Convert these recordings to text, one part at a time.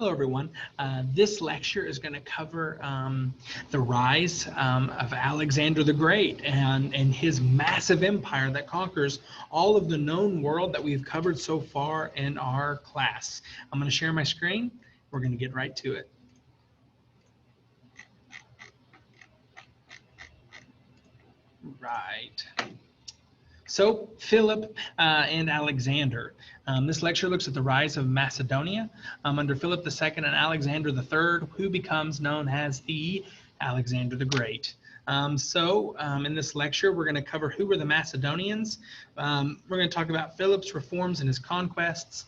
Hello, everyone. This lecture is going to cover the rise of Alexander the Great and his massive empire that conquers all of the known world that we've covered so far in our class. I'm going to share my screen. We're going to get right to it. Right. So, Philip and Alexander. This lecture looks at the rise of Macedonia under Philip II and Alexander III, who becomes known as the Alexander the Great. In this lecture, we're going to cover who were the Macedonians. We're going to talk about Philip's reforms and his conquests.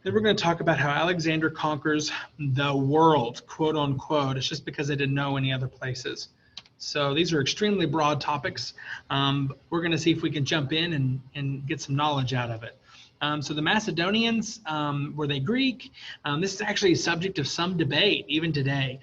Then we're going to talk about how Alexander conquers the world, quote unquote. It's just because they didn't know any other places. So these are extremely broad topics. We're going to see if we can jump in and get some knowledge out of it. So the Macedonians, were they Greek? This is actually a subject of some debate even today.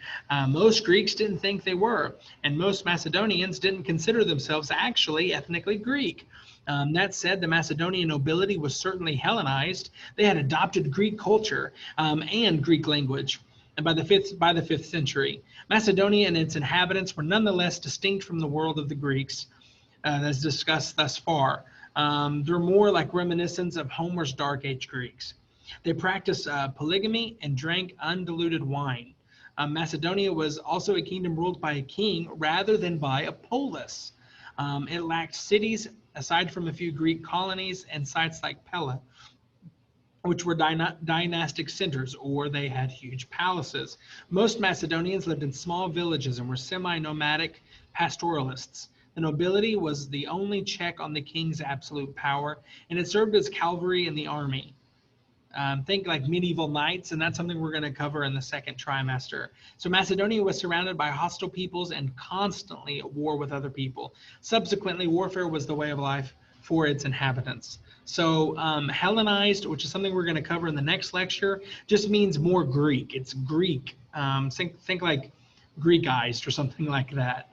Most Greeks didn't think they were, and most Macedonians didn't consider themselves actually ethnically Greek. That said, the Macedonian nobility was certainly Hellenized. They had adopted Greek culture and Greek language. And by the fifth century, Macedonia and its inhabitants were nonetheless distinct from the world of the Greeks, as discussed thus far. They're more like reminiscents of Homer's Dark Age Greeks. They practiced polygamy and drank undiluted wine. Macedonia was also a kingdom ruled by a king rather than by a polis. It lacked cities aside from a few Greek colonies and sites like Pella, which were dynastic centers, or they had huge palaces. Most Macedonians lived in small villages and were semi-nomadic pastoralists. The nobility was the only check on the king's absolute power, and it served as cavalry in the army. Think like medieval knights, and that's something we're going to cover in the second trimester. So Macedonia was surrounded by hostile peoples and constantly at war with other people. Subsequently, warfare was the way of life for its inhabitants. So Hellenized, which is something we're going to cover in the next lecture, just means more Greek. It's Greek. Think like Greekized or something like that.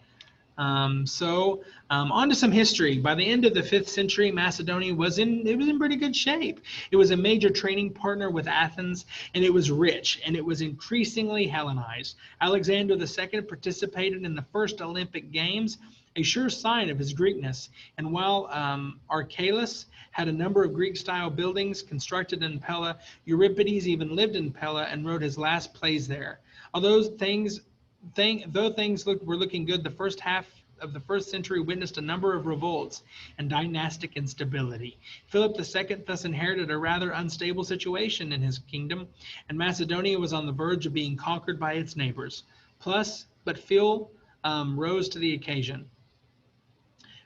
On to some history. By the end of the 5th century, Macedonia was in pretty good shape. It was a major trading partner with Athens, and it was rich, and it was increasingly Hellenized. Alexander II participated in the first Olympic Games, a sure sign of his Greekness. And while Archelaus had a number of Greek-style buildings constructed in Pella, Euripides even lived in Pella and wrote his last plays there. Though things were looking good, the first half of the 1st century witnessed a number of revolts and dynastic instability. Philip II thus inherited a rather unstable situation in his kingdom, and Macedonia was on the verge of being conquered by its neighbors. But Phil rose to the occasion.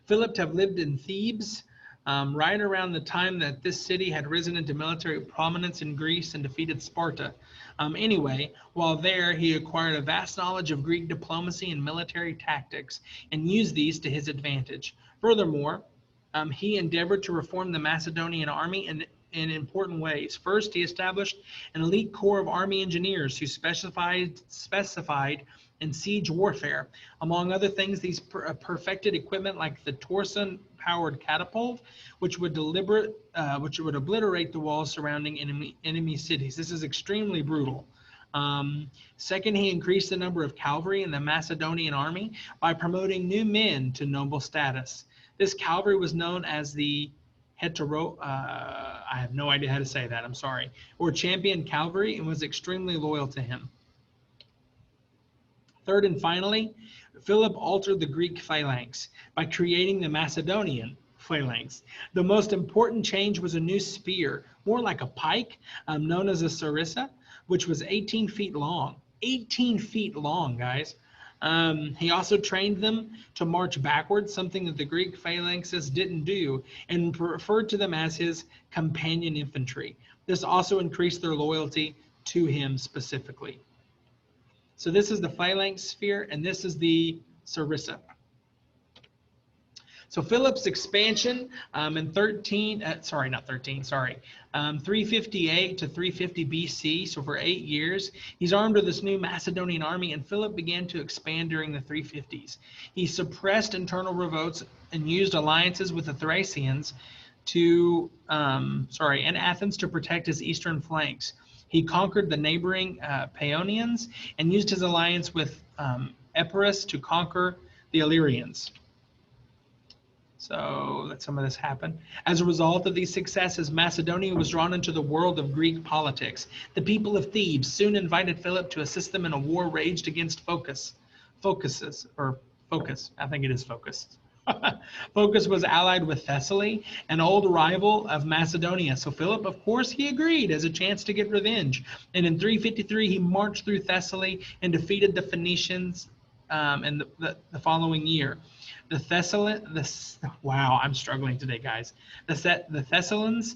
Philip had lived in Thebes right around the time that this city had risen into military prominence in Greece and defeated Sparta. Anyway, while there, he acquired a vast knowledge of Greek diplomacy and military tactics and used these to his advantage. Furthermore, he endeavored to reform the Macedonian army in important ways. First, he established an elite corps of army engineers who specified in siege warfare. Among other things, these perfected equipment like the Torsen-powered catapult, which would obliterate the walls surrounding enemy cities. This is extremely brutal. Second, he increased the number of cavalry in the Macedonian army by promoting new men to noble status. This cavalry was known as the I have no idea how to say that, I'm sorry, or champion cavalry, and was extremely loyal to him. Third and finally, Philip altered the Greek phalanx by creating the Macedonian phalanx. The most important change was a new spear, more like a pike, known as a sarissa, which was 18 feet long. 18 feet long, guys. He also trained them to march backwards, something that the Greek phalanxes didn't do, and referred to them as his companion infantry. This also increased their loyalty to him specifically. So this is the phalanx sphere, and this is the sarissa. So Philip's expansion in 358 to 350 BC, so for 8 years, he's armed with this new Macedonian army, and Philip began to expand during the 350s. He suppressed internal revolts and used alliances with the Thracians and Athens to protect his eastern flanks. He conquered the neighboring Paeonians and used his alliance with Epirus to conquer the Illyrians. So let some of this happen. As a result of these successes, Macedonia was drawn into the world of Greek politics. The people of Thebes soon invited Philip to assist them in a war raged against Phocas. Phocus, I think it is Phocas. Phocas was allied with Thessaly, an old rival of Macedonia. So Philip, of course, he agreed as a chance to get revenge. And in 353, he marched through Thessaly and defeated the Phoenicians in the following year. Wow, I'm struggling today, guys. The Thessalians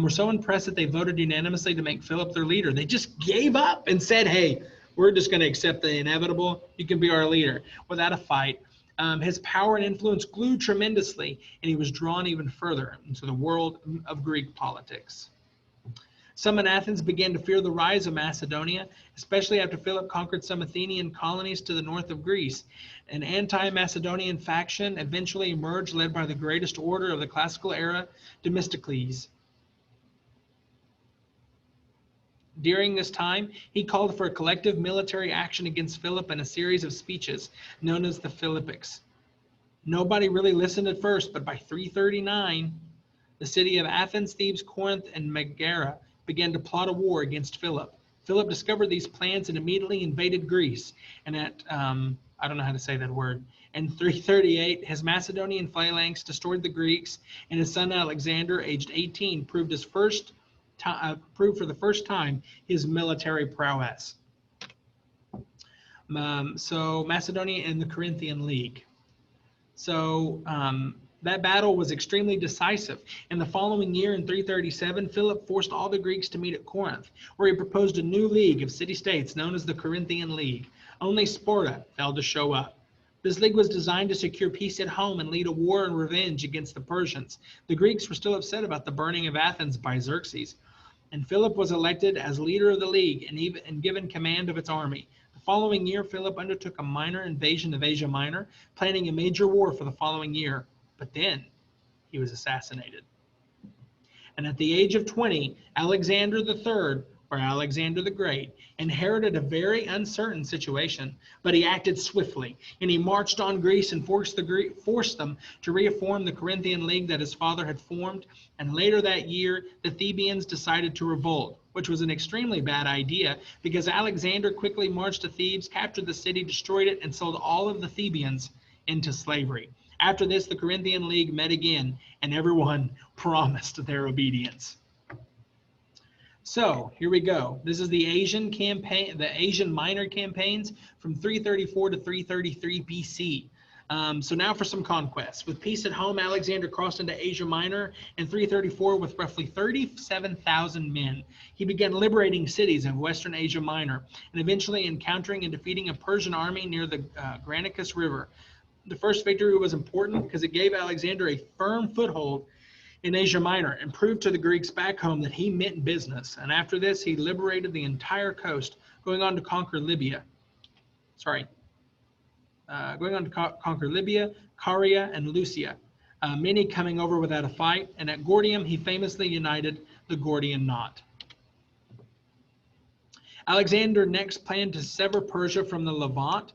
were so impressed that they voted unanimously to make Philip their leader. They just gave up and said, hey, we're just going to accept the inevitable. You can be our leader. Without a fight, his power and influence grew tremendously, and he was drawn even further into the world of Greek politics. Some in Athens began to fear the rise of Macedonia, especially after Philip conquered some Athenian colonies to the north of Greece. An anti-Macedonian faction eventually emerged, led by the greatest orator of the classical era, Themistocles. During this time, he called for a collective military action against Philip in a series of speeches known as the Philippics. Nobody really listened at first, but by 339, the city of Athens, Thebes, Corinth, and Megara began to plot a war against Philip. Philip discovered these plans and immediately invaded Greece. And at, I don't know how to say that word. In 338, his Macedonian phalanx destroyed the Greeks, and his son Alexander, aged 18, proved for the first time his military prowess. So Macedonia and the Corinthian League. So that battle was extremely decisive. In the following year, in 337, Philip forced all the Greeks to meet at Corinth, where he proposed a new league of city-states known as the Corinthian League. Only Sparta failed to show up. This league was designed to secure peace at home and lead a war and revenge against the Persians. The Greeks were still upset about the burning of Athens by Xerxes, and Philip was elected as leader of the league and given command of its army. The following year, Philip undertook a minor invasion of Asia Minor, planning a major war for the following year. But then he was assassinated. And at the age of 20, Alexander III, or Alexander the Great, inherited a very uncertain situation, but he acted swiftly, and he marched on Greece and forced them to reform the Corinthian League that his father had formed. And later that year, the Thebians decided to revolt, which was an extremely bad idea because Alexander quickly marched to Thebes, captured the city, destroyed it, and sold all of the Thebians into slavery. After this, the Corinthian League met again, and everyone promised their obedience. So here we go. This is the Asian campaign, the Asian Minor campaigns from 334 to 333 BC. So now for some conquests. With peace at home, Alexander crossed into Asia Minor in 334 with roughly 37,000 men. He began liberating cities of Western Asia Minor and eventually encountering and defeating a Persian army near the Granicus River. The first victory was important because it gave Alexander a firm foothold in Asia Minor and proved to the Greeks back home that he meant business. And after this, he liberated the entire coast, going on to conquer Libya. Conquer Libya, Caria, and Lucia, many coming over without a fight. And at Gordium, he famously united the Gordian knot. Alexander next planned to sever Persia from the Levant,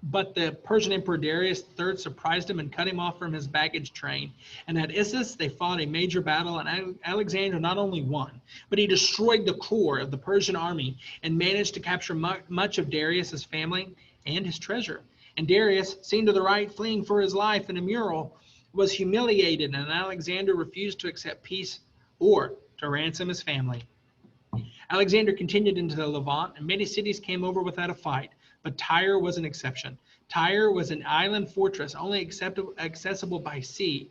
but the Persian Emperor Darius III surprised him and cut him off from his baggage train. And at Issus, they fought a major battle, and Alexander not only won, but he destroyed the core of the Persian army and managed to capture much of Darius's family and his treasure. And Darius, seen to the right, fleeing for his life in a mural, was humiliated, and Alexander refused to accept peace or to ransom his family. Alexander continued into the Levant, and many cities came over without a fight. But Tyre was an exception. Tyre was an island fortress only accessible by sea.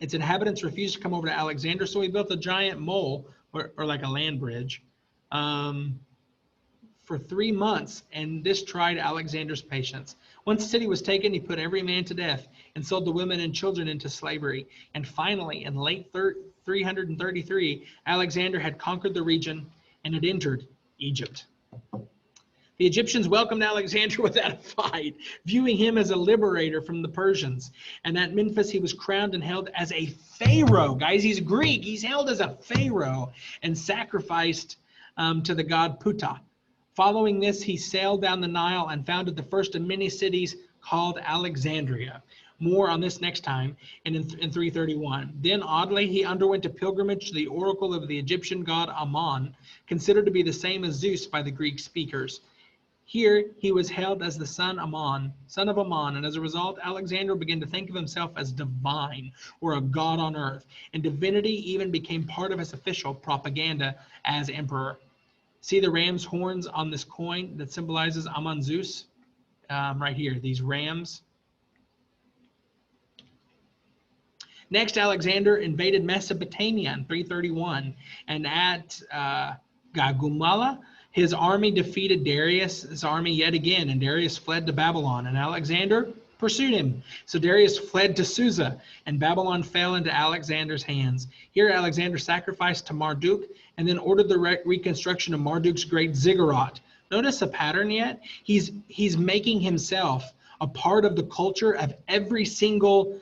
Its inhabitants refused to come over to Alexander, so he built a giant mole, or like a land bridge, for 3 months, and this tried Alexander's patience. Once the city was taken, he put every man to death and sold the women and children into slavery. And finally, in late 333, Alexander had conquered the region and had entered Egypt. The Egyptians welcomed Alexander without a fight, viewing him as a liberator from the Persians. And at Memphis, he was crowned and held as a pharaoh. Guys, he's Greek. He's held as a pharaoh and sacrificed to the god Ptah. Following this, he sailed down the Nile and founded the first of many cities called Alexandria. More on this next time and in 331. Then, oddly, he underwent a pilgrimage to the oracle of the Egyptian god Ammon, considered to be the same as Zeus by the Greek speakers. Here, he was hailed as the son of Ammon, and as a result, Alexander began to think of himself as divine or a god on earth, and divinity even became part of his official propaganda as emperor. See the ram's horns on this coin that symbolizes Ammon Zeus? Right here, these rams. Next, Alexander invaded Mesopotamia in 331, and at Gaugamela, his army defeated Darius' army yet again, and Darius fled to Babylon, and Alexander pursued him. So Darius fled to Susa, and Babylon fell into Alexander's hands. Here, Alexander sacrificed to Marduk, and then ordered the reconstruction of Marduk's great ziggurat. Notice a pattern yet? He's making himself a part of the culture of every single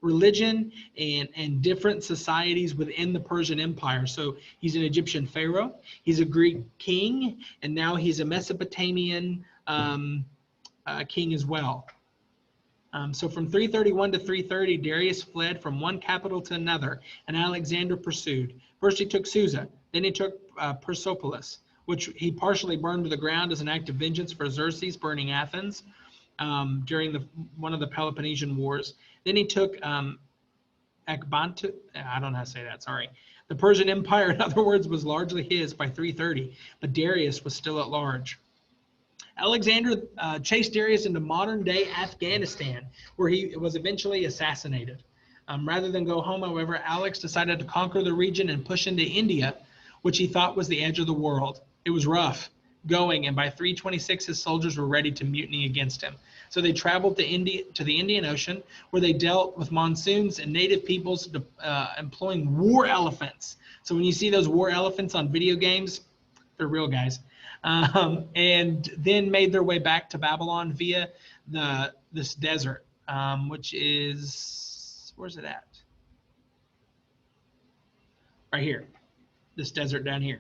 religion and different societies within the Persian Empire. So he's an Egyptian pharaoh, he's a Greek king, and now he's a Mesopotamian king as well. So from 331 to 330, Darius fled from one capital to another, and Alexander pursued. First he took Susa, then he took Persepolis, which he partially burned to the ground as an act of vengeance for Xerxes burning Athens during one of the Peloponnesian Wars. Then he took Ekbantu, I don't know how to say that, sorry. The Persian Empire, in other words, was largely his by 330, but Darius was still at large. Alexander chased Darius into modern-day Afghanistan, where he was eventually assassinated. Rather than go home, however, Alex decided to conquer the region and push into India, which he thought was the edge of the world. It was rough going, and by 326, his soldiers were ready to mutiny against him. So they traveled to the Indian Ocean, where they dealt with monsoons and native peoples employing war elephants. So when you see those war elephants on video games, they're real, guys. And then made their way back to Babylon via this desert, which is, where's it at? Right here, this desert down here.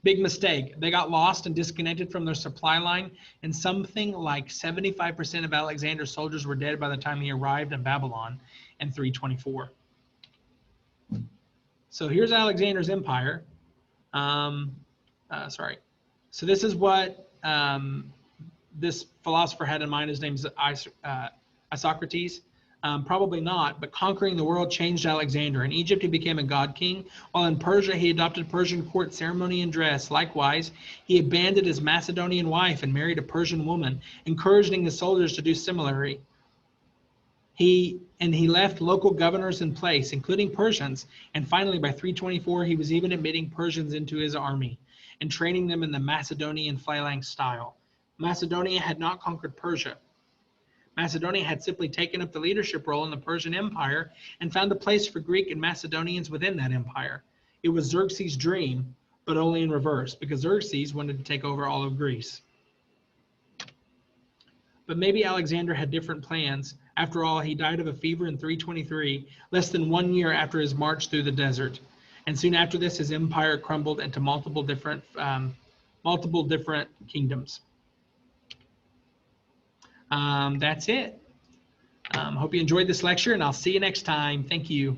Big mistake. They got lost and disconnected from their supply line, and something like 75% of Alexander's soldiers were dead by the time he arrived in Babylon in 324. So here's Alexander's empire. So this is what this philosopher had in mind. His name is Isocrates. Probably not, but conquering the world changed Alexander. In Egypt, he became a god king, while in Persia, he adopted Persian court ceremony and dress. Likewise, he abandoned his Macedonian wife and married a Persian woman, encouraging his soldiers to do similarly. He left local governors in place, including Persians, and finally, by 324, he was even admitting Persians into his army and training them in the Macedonian phalanx style. Macedonia had not conquered Persia. Macedonia had simply taken up the leadership role in the Persian Empire and found a place for Greek and Macedonians within that empire. It was Xerxes' dream, but only in reverse, because Xerxes wanted to take over all of Greece. But maybe Alexander had different plans. After all, he died of a fever in 323, less than 1 year after his march through the desert. And soon after this, his empire crumbled into multiple different kingdoms. That's it. Hope you enjoyed this lecture, and I'll see you next time. Thank you.